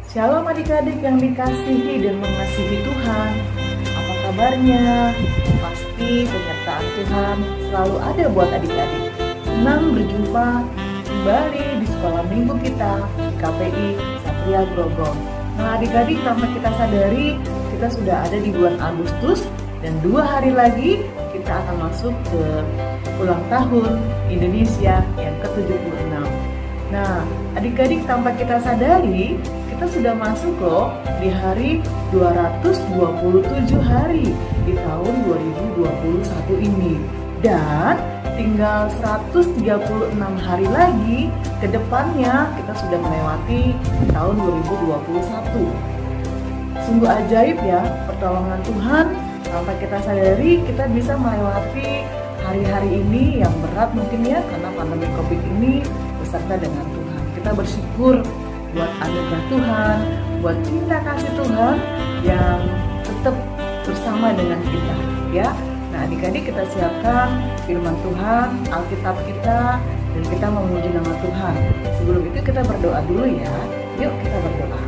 Shalom adik-adik yang dikasihi dan mengasihi Tuhan. Apa kabarnya? Pasti penyertaan Tuhan selalu ada buat adik-adik. Senang berjumpa kembali di sekolah minggu kita di KPI Satria Grogol. Nah adik-adik, tanpa kita sadari kita sudah ada di bulan Agustus dan 2 hari lagi kita akan masuk ke ulang tahun Indonesia yang ke-76. Nah adik-adik, tanpa kita sadari kita sudah masuk loh di hari 227 hari di tahun 2021 ini. Dan tinggal 136 hari lagi ke depannya kita sudah melewati tahun 2021. Sungguh ajaib ya pertolongan Tuhan. Tanpa kita sadari kita bisa melewati hari-hari ini yang berat mungkin ya karena pandemi COVID ini beserta dengan Tuhan. Kita bersyukur buat anugerah Tuhan, buat cinta kasih Tuhan yang tetap bersama dengan kita ya. Nah adik-adik, kita siapkan firman Tuhan, Alkitab kita, dan kita memuji nama Tuhan. Sebelum itu kita berdoa dulu ya. Yuk kita berdoa.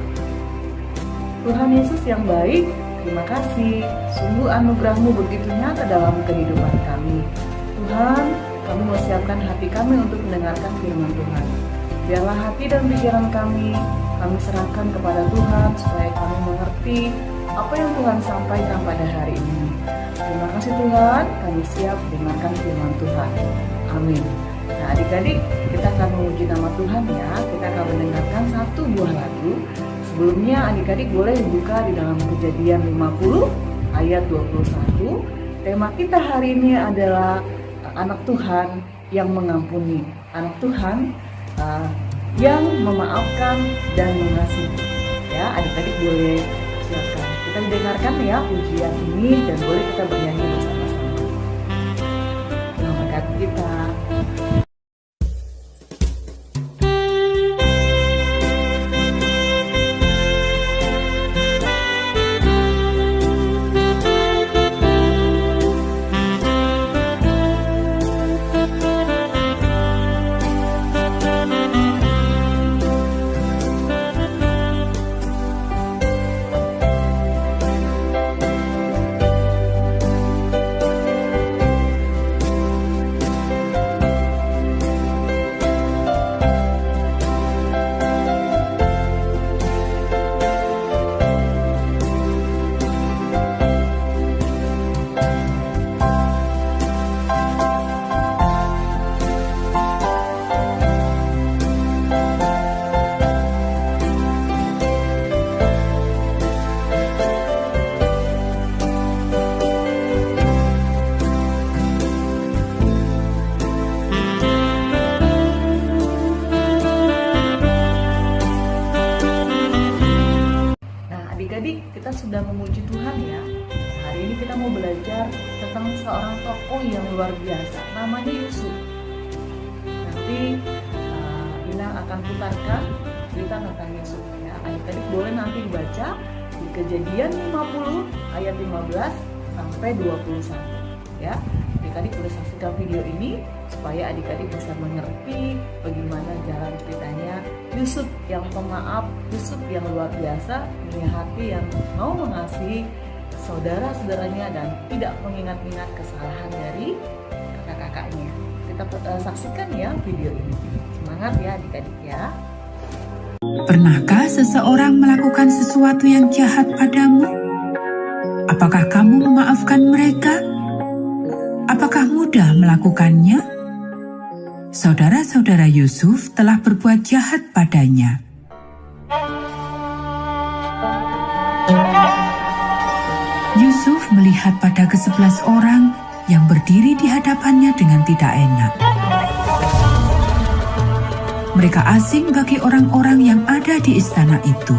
Tuhan Yesus yang baik, terima kasih. Sungguh anugerah-Mu begitu nyata dalam kehidupan kami. Tuhan, kami mau siapkan hati kami untuk mendengarkan firman Tuhan. Biarlah hati dan pikiran kami serahkan kepada Tuhan supaya kami mengerti apa yang Tuhan sampaikan pada hari ini. Terima kasih Tuhan, kami siap dengarkan firman Tuhan. Amin. Nah adik-adik, kita akan memuji nama Tuhan ya. Kita akan mendengarkan satu buah lagu. Sebelumnya adik-adik boleh buka di dalam Kejadian 50 ayat 21. Tema kita hari ini adalah anak Tuhan yang mengampuni. Anak Tuhan yang memaafkan dan mengasihi. Ya, adik-adik boleh siapkan. Kita dengarkan ya pujian ini dan boleh kita bernyanyi bersama-sama. Tuhan memberkati kita. Adik-adik, kita sudah memuji Tuhan ya. Hari ini kita mau belajar tentang seorang tokoh yang luar biasa, namanya Yusuf. Nanti Inang akan putarkan cerita tentang Yusuf ya. Adik-adik boleh nanti dibaca di Kejadian 50 ayat 15 sampai 21 ya. Adik-adik boleh saksikan video ini supaya adik-adik bisa mengerti bagaimana jalan ceritanya Yusuf yang pemaaf, Yusuf yang luar biasa, punya hati yang mau mengasihi saudara-saudaranya dan tidak mengingat-ingat kesalahan dari kakak-kakaknya. Kita saksikan ya video ini. Semangat ya adik-adik ya. Pernahkah seseorang melakukan sesuatu yang jahat padamu? Apakah kamu memaafkan mereka? Apakah mudah melakukannya? Saudara-saudara Yusuf telah berbuat jahat padanya. Yusuf melihat pada ke-11 orang yang berdiri di hadapannya dengan tidak enak. Mereka asing bagi orang-orang yang ada di istana itu.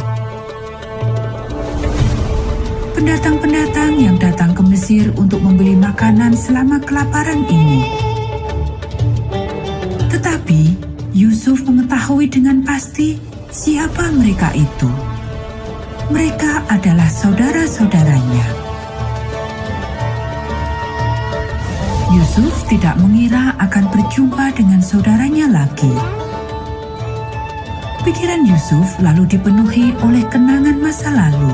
Pendatang-pendatang yang datang ke Mesir untuk membeli makanan selama kelaparan ini. Tetapi Yusuf mengetahui dengan pasti siapa mereka itu. Mereka adalah saudara-saudaranya. Yusuf tidak mengira akan berjumpa dengan saudaranya lagi. Pikiran Yusuf lalu dipenuhi oleh kenangan masa lalu.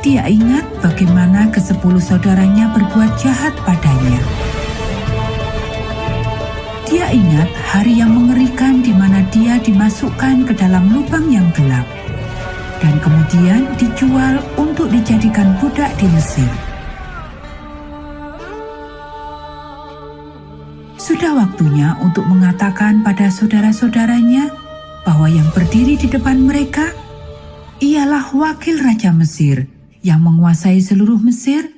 Dia ingat bagaimana ke-10 saudaranya berbuat jahat padanya. Dia ingat hari yang mengerikan di mana dia dimasukkan ke dalam lubang yang gelap dan kemudian dijual untuk dijadikan budak di Mesir. Sudah waktunya untuk mengatakan pada saudara-saudaranya bahwa yang berdiri di depan mereka ialah wakil Raja Mesir yang menguasai seluruh Mesir.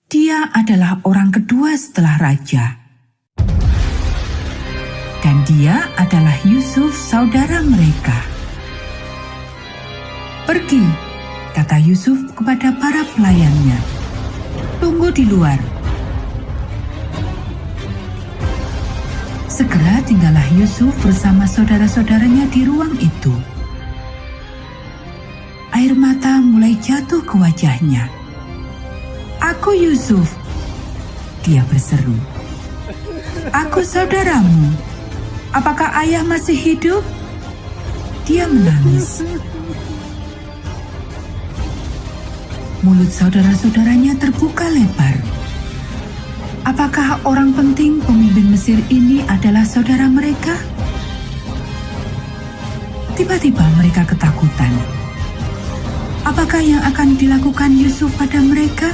Dia adalah orang kedua setelah raja. Dan dia adalah Yusuf, saudara mereka. "Pergi," kata Yusuf kepada para pelayannya. "Tunggu di luar." Segera tinggallah Yusuf bersama saudara-saudaranya di ruang itu. Air mata mulai jatuh ke wajahnya. "Aku Yusuf," dia berseru. "Aku saudaramu. Apakah ayah masih hidup?" Dia menangis. Mulut saudara-saudaranya terbuka lebar. Apakah orang penting pemimpin Mesir ini adalah saudara mereka? Tiba-tiba mereka ketakutan. Apakah yang akan dilakukan Yusuf pada mereka?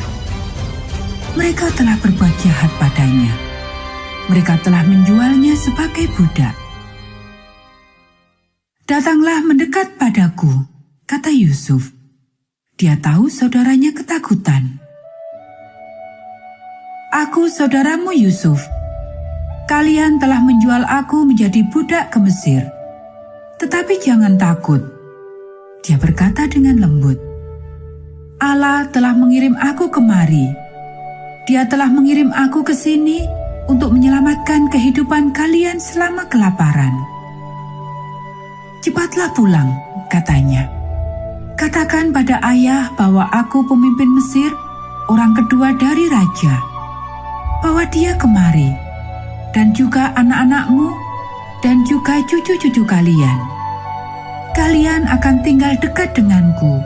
Mereka telah berbuat jahat padanya. Mereka telah menjualnya sebagai budak. "Datanglah mendekat padaku," kata Yusuf. Dia tahu saudaranya ketakutan. "Aku saudaramu Yusuf. Kalian telah menjual aku menjadi budak ke Mesir. Tetapi jangan takut," dia berkata dengan lembut. "Allah telah mengirim aku kemari. Dia telah mengirim aku ke sini untuk menyelamatkan kehidupan kalian selama kelaparan. Cepatlah pulang," katanya. "Katakan pada ayah bahwa aku pemimpin Mesir, orang kedua dari raja. Bawa dia kemari, dan juga anak-anakmu, dan juga cucu-cucu kalian. Kalian akan tinggal dekat denganku,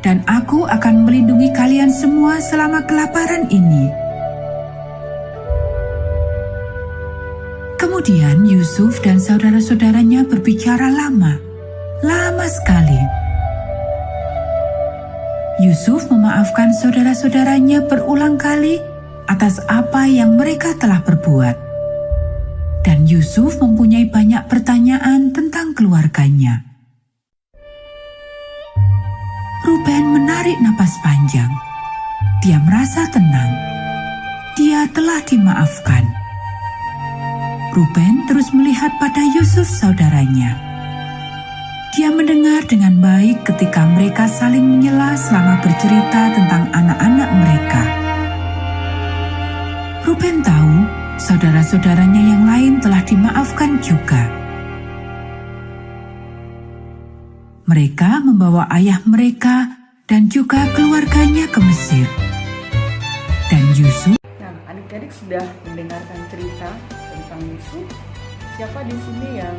dan aku akan melindungi kalian semua selama kelaparan ini." Kemudian Yusuf dan saudara-saudaranya berbicara lama sekali. Yusuf memaafkan saudara-saudaranya berulang kali atas apa yang mereka telah berbuat. Dan Yusuf mempunyai banyak pertanyaan tentang keluarganya. Ruben menarik napas panjang. Dia merasa tenang. Dia telah dimaafkan. Ruben terus melihat pada Yusuf saudaranya. Dia mendengar dengan baik ketika mereka saling menyela selama bercerita tentang anak-anak mereka. Ruben tahu saudara-saudaranya yang lain telah dimaafkan juga. Mereka membawa ayah mereka dan juga keluarganya ke Mesir. Dan Yusuf... Nah, adik-adik sudah mendengarkan cerita tentang Yusuf. Siapa di sini yang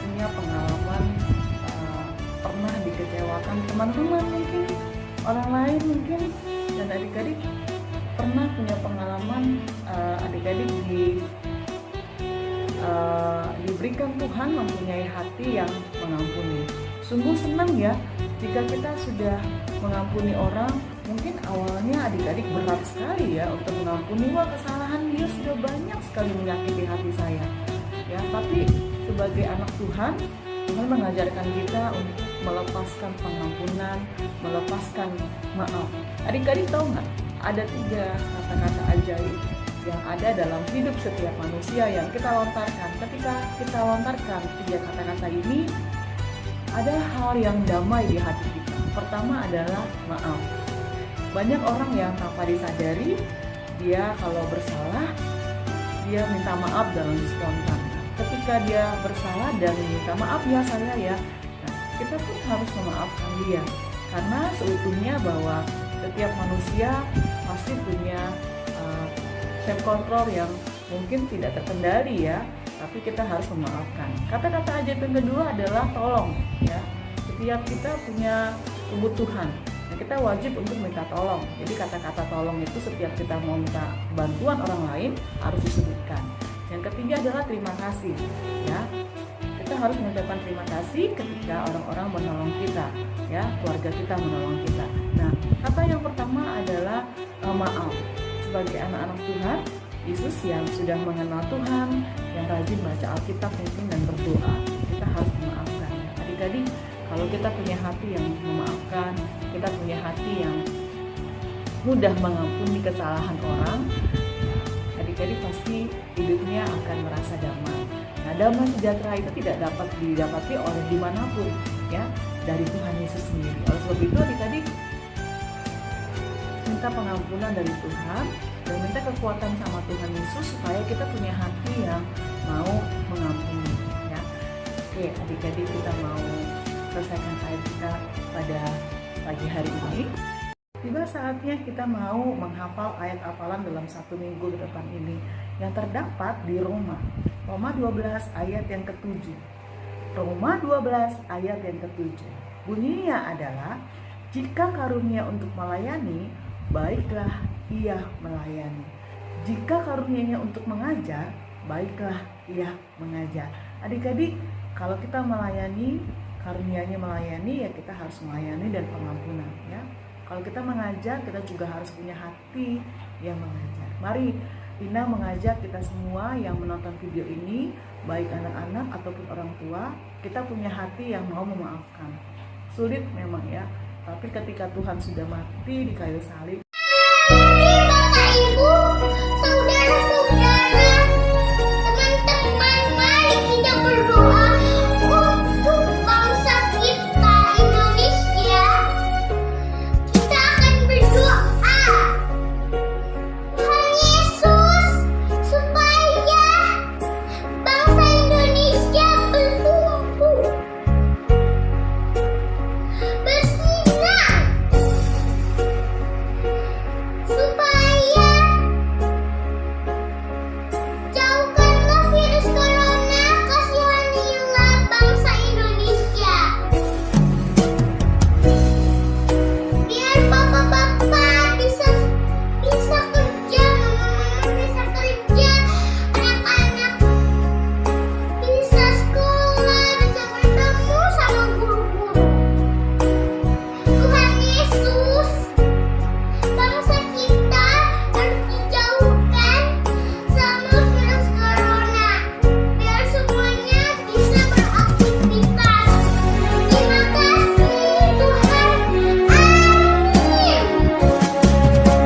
punya pengalaman pernah dikecewakan teman-teman mungkin, orang lain mungkin, dan adik-adik pernah punya pengalaman adik-adik diberikan Tuhan mempunyai hati yang mengampuni. Sungguh senang ya jika kita sudah mengampuni orang. Mungkin awalnya adik-adik berat sekali ya untuk mengampuni. Wah, kesalahan dia sudah banyak sekali menyakiti hati saya ya. Tapi sebagai anak Tuhan, Tuhan mengajarkan kita untuk melepaskan pengampunan, melepaskan maaf. Adik-adik tahu nggak? Ada 3 kata-kata ajaib yang ada dalam hidup setiap manusia yang kita lontarkan. Ketika kita lontarkan 3 kata-kata ini, ada hal yang damai di hati kita. Pertama adalah maaf. Banyak orang yang tanpa disadari, dia kalau bersalah, dia minta maaf dalam spontan. Ketika dia bersalah dan minta maaf ya saya ya, nah, kita pun harus memaafkan dia. Karena seutuhnya bahwa setiap manusia pasti punya self control yang mungkin tidak terkendali ya. tapi kita harus memaafkan. Kata-kata ajaib yang kedua adalah tolong, ya. Setiap kita punya kebutuhan, nah kita wajib untuk minta tolong. Jadi kata-kata tolong itu setiap kita mau minta bantuan orang lain harus disebutkan. Yang ketiga adalah terima kasih, ya. Kita harus mengucapkan terima kasih ketika orang-orang menolong kita, ya, keluarga kita menolong kita. Nah, kata yang pertama adalah maaf. Sebagai anak-anak Tuhan, Yesus yang sudah mengenal Tuhan, yang rajin baca Alkitab mungkin dan berdoa, kita harus memaafkan. Adik-adik, kalau kita punya hati yang memaafkan, kita punya hati yang mudah mengampuni kesalahan orang, adik-adik pasti hidupnya akan merasa damai. Nah, damai sejahtera itu tidak dapat didapati oleh dimanapun, ya, dari Tuhan Yesus sendiri. Oleh sebab itu, adik-adik minta pengampunan dari Tuhan dan minta kekuatan sama Tuhan Yesus supaya kita punya hati yang mau mengampuni, ya. Oke, adik-adik, kita mau selesaikan ayat kita pada pagi hari ini. Tiba saatnya kita mau menghafal ayat hafalan dalam 1 minggu ke depan ini yang terdapat di Roma 12 ayat yang ke-7. Roma 12 ayat yang ke-7. Bunyinya adalah, jika karunia untuk melayani, baiklah ia melayani. Jika karunianya untuk mengajar, baiklah ia mengajar. Adik-adik, kalau kita melayani, karunianya melayani, ya kita harus melayani dan pengampunan, ya. Kalau kita mengajar, kita juga harus punya hati yang mengajar. Mari Ina mengajak kita semua yang menonton video ini, baik anak-anak ataupun orang tua, kita punya hati yang mau memaafkan. Sulit memang, ya, tapi ketika Tuhan sudah mati di kayu salib,